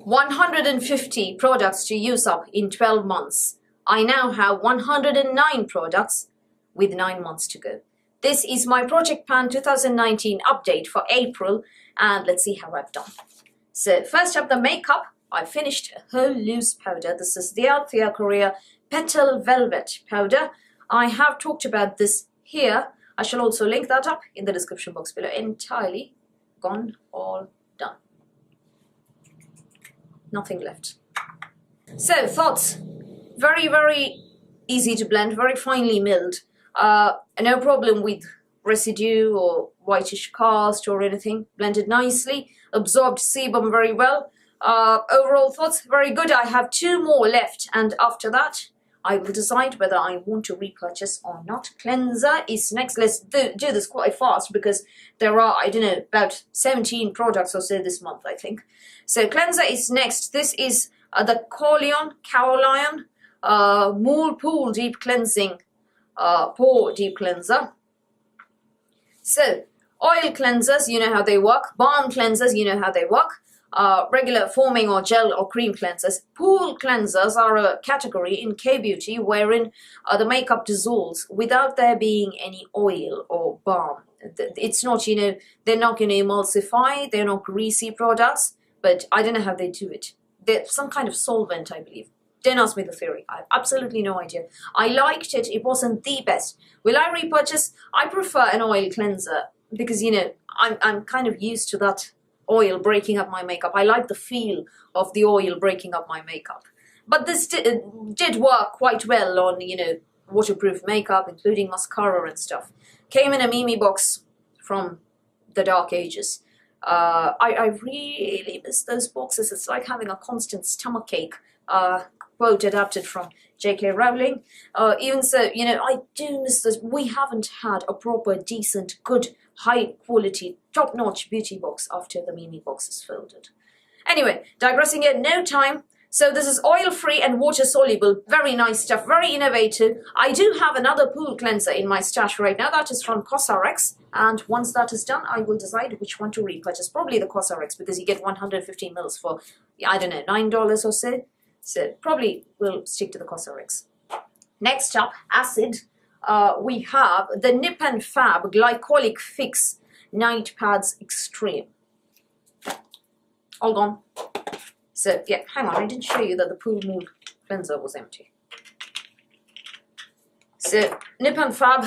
150 products to use up in 12 months. I now have 109 products with 9 months to go. This is my Project Pan 2019 update for April, and let's see how I've done. So first up, the makeup. I finished a whole loose powder. This is the Althea Korea Petal Velvet powder. I have talked about this here. I shall also link that up in the description box below. Entirely gone, all done. Nothing left. So thoughts, very easy to blend, very finely milled. No problem with residue or whitish cast or anything. Blended nicely, absorbed sebum very well. Overall thoughts, very good. I have 2 more left, and after that I will decide whether I want to repurchase or not. Cleanser is next. Let's do this quite fast because there are, I don't know, about 17 products or so this month, I think. So cleanser is next. This is the Kaolion Mole Pool Deep Cleansing Pore Deep Cleanser. So oil cleansers, you know how they work. Balm cleansers, you know how they work. Regular foaming or gel or cream cleansers. Pool cleansers are a category in K-beauty wherein the makeup dissolves without there being any oil or balm. It's not, you know, they're not going to emulsify, they're not greasy products, but I don't know how they do it. They're some kind of solvent, I believe. Don't ask me the theory. I have absolutely no idea. I liked it. It wasn't the best. Will I repurchase? I prefer an oil cleanser because, you know, I'm kind of used to that oil breaking up my makeup. I like the feel of the oil breaking up my makeup. But this did work quite well on, you know, waterproof makeup, including mascara and stuff. Came in a Mimi box from the dark ages. I really miss those boxes. It's like having a constant stomachache. Quote adapted from J.K. Rowling. Even so, you know, I do miss this. We haven't had a proper, decent, good, high-quality, top-notch beauty box after the Mimi box is folded. Anyway, digressing here, no time. So this is oil-free and water-soluble. Very nice stuff, very innovative. I do have another pool cleanser in my stash right now. That is from CosRx. And once that is done, I will decide which one to repurchase. Probably the CosRx, because you get 150 mils for, I don't know, $9 or so. So probably we'll stick to the CosRx. Next up, acid. We have the Nip and Fab Glycolic Fix Night Pads Extreme. All gone. So yeah, hang on, I didn't show you that the Pool Moon cleanser was empty. So Nip and Fab,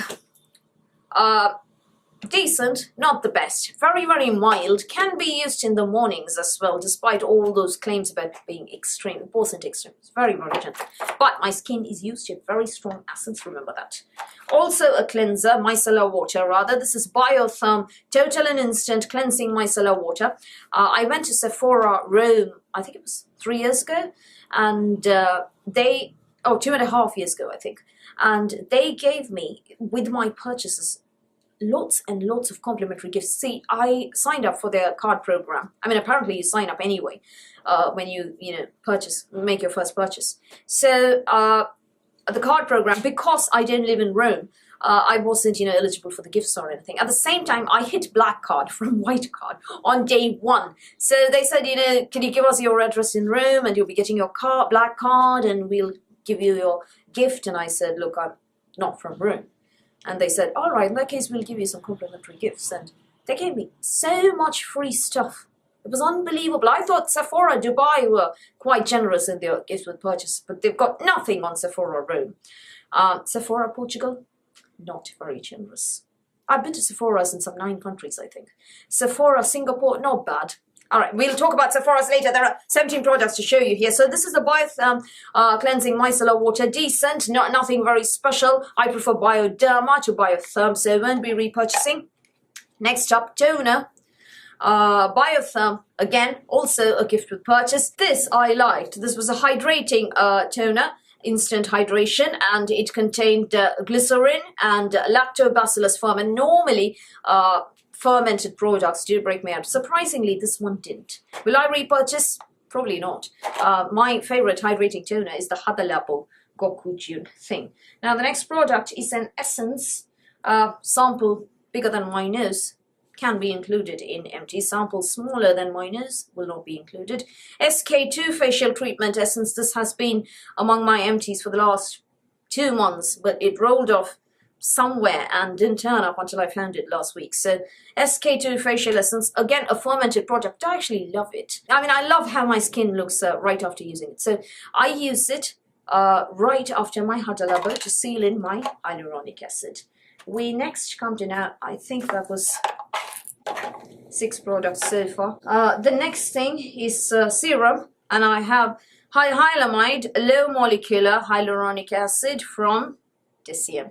decent, not the best. Very mild. Can be used in the mornings as well, despite all those claims about being extreme. It wasn't extreme. It's very gentle. But my skin is used to very strong acids, remember that. Also a cleanser, micellar water rather. This is Biotherm Total and Instant Cleansing Micellar Water. I went to Sephora Rome, I think it was 3 years ago, and 2.5 years ago, I think. And they gave me, with my purchases, lots and lots of complimentary gifts. See, I signed up for their card program. I mean, apparently you sign up anyway when you make your first purchase. So the card program, because I don't live in Rome, I wasn't, eligible for the gifts or anything. At the same time, I hit black card from white card on day 1. So they said, can you give us your address in Rome and you'll be getting your black card and we'll give you your gift. And I said, look, I'm not from Rome. And they said, all right, in that case, we'll give you some complimentary gifts. And they gave me so much free stuff. It was unbelievable. I thought Sephora Dubai were quite generous in their gifts with purchase, but they've got nothing on Sephora Rome. Sephora Portugal, not very generous. I've been to Sephora's in some 9 countries, I think. Sephora Singapore, not bad. All right, we'll talk about Sephora's later. There are 17 products to show you here. So this is the Biotherm Cleansing Micellar Water. Decent, nothing very special. I prefer Bioderma to Biotherm, so won't be repurchasing. Next up, toner. Biotherm, again, also a gift with purchase. This I liked. This was a hydrating toner, instant hydration, and it contained glycerin and lactobacillus ferment. Normally, fermented products do break me out. Surprisingly, this one didn't. Will I repurchase? Probably not. My favorite hydrating toner is the Hadalabo Gokujun thing. Now, the next product is an essence sample bigger than my nose. can be included in Empties. Samples smaller than my nose will not be included. SK2 facial treatment essence. This has been among my Empties for the last 2 months, but it rolled off somewhere and didn't turn up until I found it last week. So SK2 facial essence, again a fermented product. I actually love it. I mean, I love how my skin looks right after using it. So I use it right after my Hada Labo to seal in my hyaluronic acid. We next come to now, I think that was 6 products so far. The next thing is serum, and I have hylamide low molecular hyaluronic acid from DCM.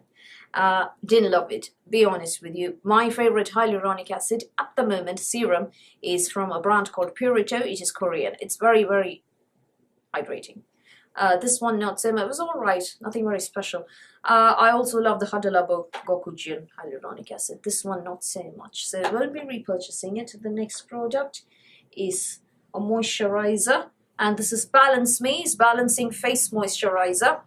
Didn't love it, be honest with you. My favorite hyaluronic acid at the moment, serum, is from a brand called Purito. It is Korean. It's very, very hydrating. This one not so much. It was alright, nothing very special. I also love the Hada Labo Gokujin hyaluronic acid. This one not so much, so I won't be repurchasing it. The next product is a moisturizer, and this is Balance Me's Balancing Face Moisturizer.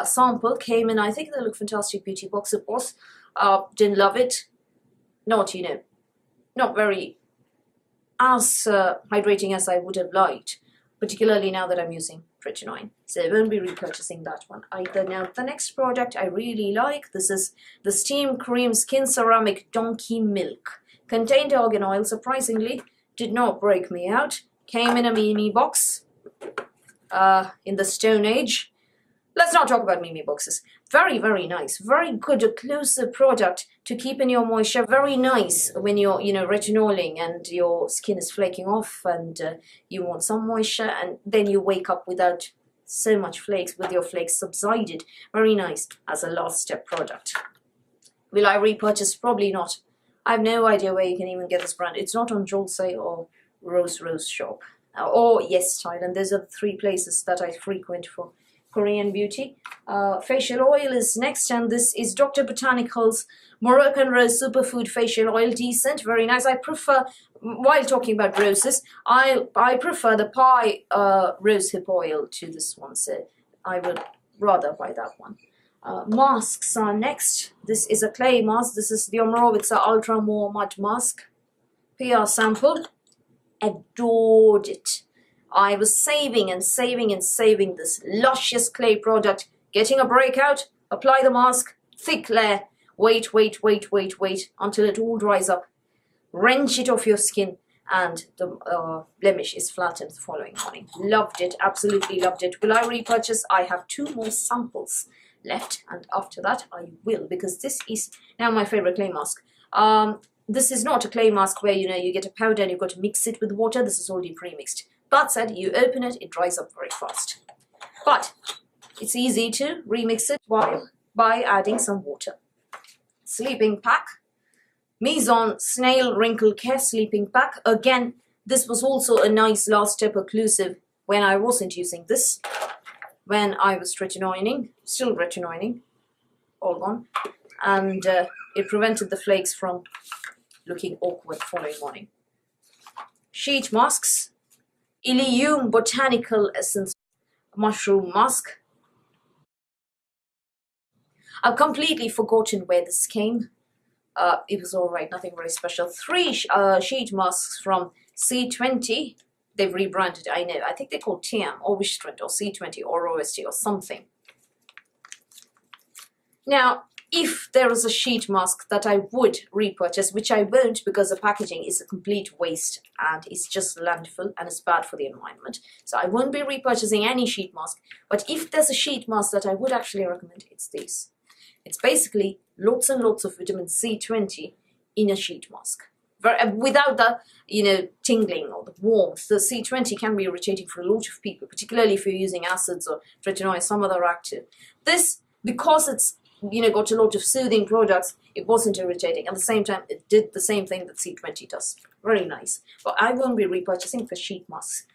Sample came in, I think they look fantastic beauty box it was. Didn't love it. Not, you know, not very as hydrating as I would have liked, particularly now that I'm using tretinoin. So I won't be repurchasing that one either. Now the next product I really like, this is the Steam Cream Skin Ceramic Donkey Milk. Contained argan oil, surprisingly, did not break me out. Came in a Mimi box in the Stone Age. Let's not talk about Mimi boxes. Very, very nice. Very good occlusive product to keep in your moisture. Very nice when you're, you know, retinoling and your skin is flaking off and you want some moisture, and then you wake up without so much flakes, with your flakes subsided. Very nice as a last step product. Will I repurchase? Probably not. I have no idea where you can even get this brand. It's not on Jolsei or Rose Shop. Or Yes Thailand. Those are the 3 places that I frequent for Korean beauty. Facial oil is next, and this is Dr. Botanicals Moroccan Rose Superfood Facial Oil. Decent, very nice. I prefer, while talking about roses, I prefer the Pi Rosehip oil to this one, so I would rather buy that one. Masks are next. This is a clay mask. This is the Omrovica Ultra More Mud Mask. PR sample. Adored it. I was saving and saving and saving this luscious clay product, getting a breakout, apply the mask, thick layer, wait until it all dries up, wrench it off your skin, and the blemish is flattened the following morning. Loved it, absolutely loved it. Will I repurchase? I have 2 more samples left, and after that I will, because this is now my favorite clay mask. This is not a clay mask where, you know, you get a powder and you've got to mix it with water. This is already pre-mixed. That said, you open it, it dries up very fast. But it's easy to remix it by adding some water. Sleeping pack. Maison Snail Wrinkle Care Sleeping Pack. Again, this was also a nice last step occlusive when I wasn't using this. When I was retinoining, still retinoining, all gone. And it prevented the flakes from looking awkward the following morning. Sheet masks. Ilium Botanical Essence Mushroom Mask. I've completely forgotten where this came. It was alright, nothing very special. 3 sheet masks from C20. They've rebranded, I know. I think they're called TM or Wishtrend or C20 or OST or something. Now, if there is a sheet mask that I would repurchase, which I won't because the packaging is a complete waste and it's just landfill and it's bad for the environment. So I won't be repurchasing any sheet mask. But if there's a sheet mask that I would actually recommend, it's this. It's basically lots and lots of vitamin C20 in a sheet mask. Without the, you know, tingling or the warmth. The C20 can be irritating for a lot of people, particularly if you're using acids or tretinoin, some other active. This, because it's, you know, got a lot of soothing products, it wasn't irritating. At the same time, it did the same thing that C20 does. Very nice. But I won't be repurchasing for sheet masks.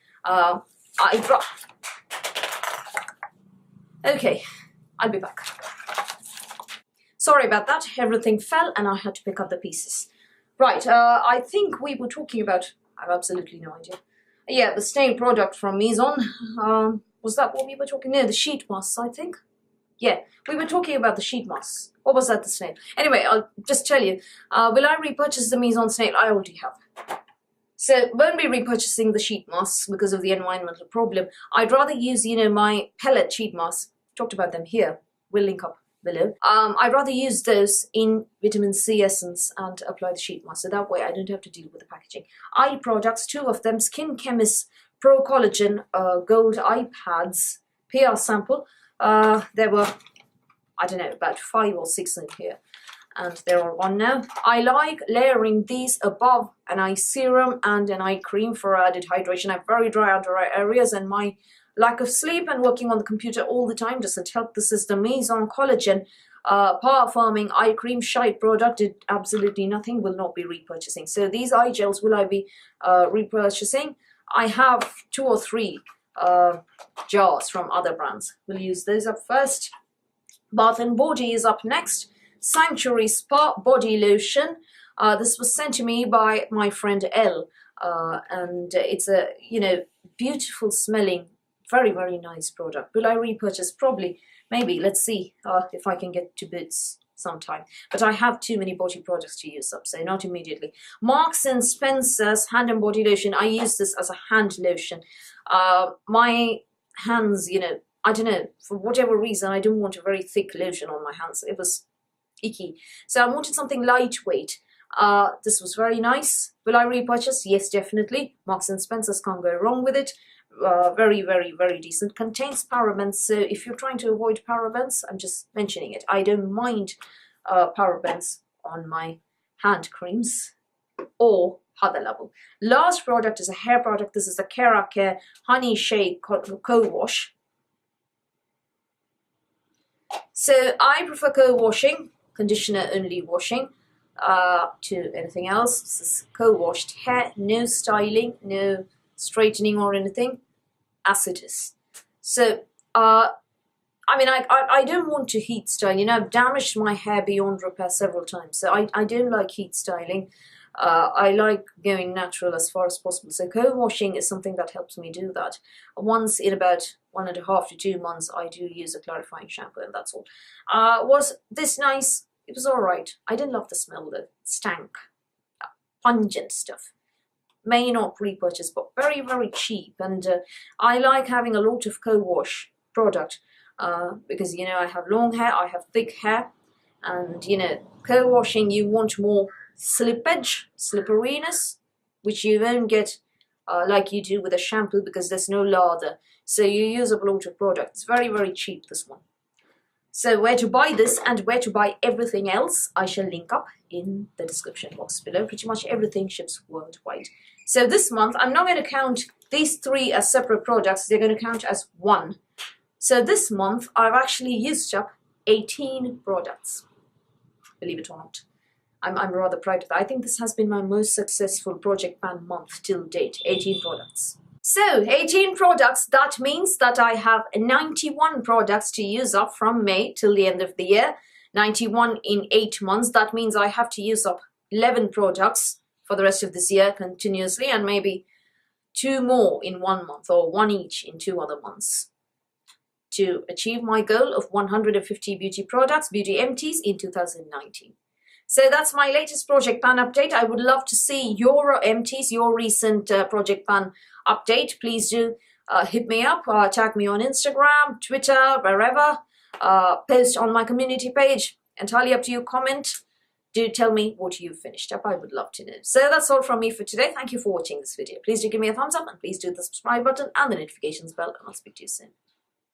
Okay, I'll be back. Sorry about that. Everything fell and I had to pick up the pieces. Right, I think we were talking about, I have absolutely no idea. Yeah, the stain product from Maison. Was that what we were talking? No, the sheet masks, I think. Yeah, we were talking about the sheet masks. What was that, the snail? Anyway, I'll just tell you. Will I repurchase the Mise en Snail? I already have. So, won't be repurchasing the sheet masks because of the environmental problem. I'd rather use, my pellet sheet masks. Talked about them here. We'll link up below. I'd rather use those in vitamin C essence and apply the sheet mask. So that way I don't have to deal with the packaging. Eye products, 2 of them. Skin Chemist Pro Collagen Gold Eye Pads PR sample. There were, I don't know, about 5 or 6 in here. And they're all on now. I like layering these above an eye serum and an eye cream for added hydration. I have very dry under eye areas, and my lack of sleep and working on the computer all the time doesn't help. This is the Mise en Collagen Power Firming Eye Cream Shite product. Did absolutely nothing, will not be repurchasing. So these eye gels will I be repurchasing? I have 2 or 3 jars from other brands. We'll use those up first. Bath and Body is up next. Sanctuary Spa Body Lotion. This was sent to me by my friend Elle, and it's a beautiful smelling, very, very nice product. Will I repurchase? Probably, maybe. Let's see if I can get to Boots sometime. But I have too many body products to use up, so not immediately. Marks and Spencer's Hand and Body Lotion. I use this as a hand lotion. My hands, I don't know, for whatever reason, I didn't want a very thick lotion on my hands. It was icky. So I wanted something lightweight. This was very nice. Will I repurchase? Yes, definitely. Marks and Spencer's, can't go wrong with it. Very, very, very decent. Contains parabens. So if you're trying to avoid parabens, I'm just mentioning it. I don't mind parabens on my hand creams or other level. Last product is a hair product. This is the Kera Care Honey Shake Co-Wash. So I prefer co-washing, conditioner only washing, to anything else. This is co-washed hair, no styling, no straightening or anything, as it is. So, I don't want to heat style. I've damaged my hair beyond repair several times. So I don't like heat styling. I like going natural as far as possible. So co-washing is something that helps me do that. Once in about 1.5 to 2 months, I do use a clarifying shampoo, and that's all. Was this nice? It was all right. I didn't love the smell though. It stank. Pungent stuff. May not repurchase, but very, very cheap. And I like having a lot of co-wash product because, I have long hair, I have thick hair. And, co-washing, you want more slippage, slipperiness, which you won't get like you do with a shampoo because there's no lather. So you use up a lot of product. It's very, very cheap, this one. So where to buy this and where to buy everything else, I shall link up in the description box below. Pretty much everything ships worldwide. So this month, I'm not going to count these 3 as separate products. They're going to count as one. So this month, I've actually used up 18 products. Believe it or not. I'm rather proud of that. I think this has been my most successful Project Pan month till date. 18 products. So 18 products, that means that I have 91 products to use up from May till the end of the year. 91 in 8 months. That means I have to use up 11 products for the rest of this year continuously, and maybe 2 more in 1 month, or 1 each in 2 other months, to achieve my goal of 150 beauty products, beauty empties in 2019. So that's my latest Project Pan update. I would love to see your empties, your recent Project Pan update. Please do hit me up, tag me on Instagram, Twitter, wherever. Post on my community page. Entirely up to you. Comment. Do tell me what you've finished up. I would love to know. So that's all from me for today. Thank you for watching this video. Please do give me a thumbs up, and please do the subscribe button and the notifications bell, and I'll speak to you soon.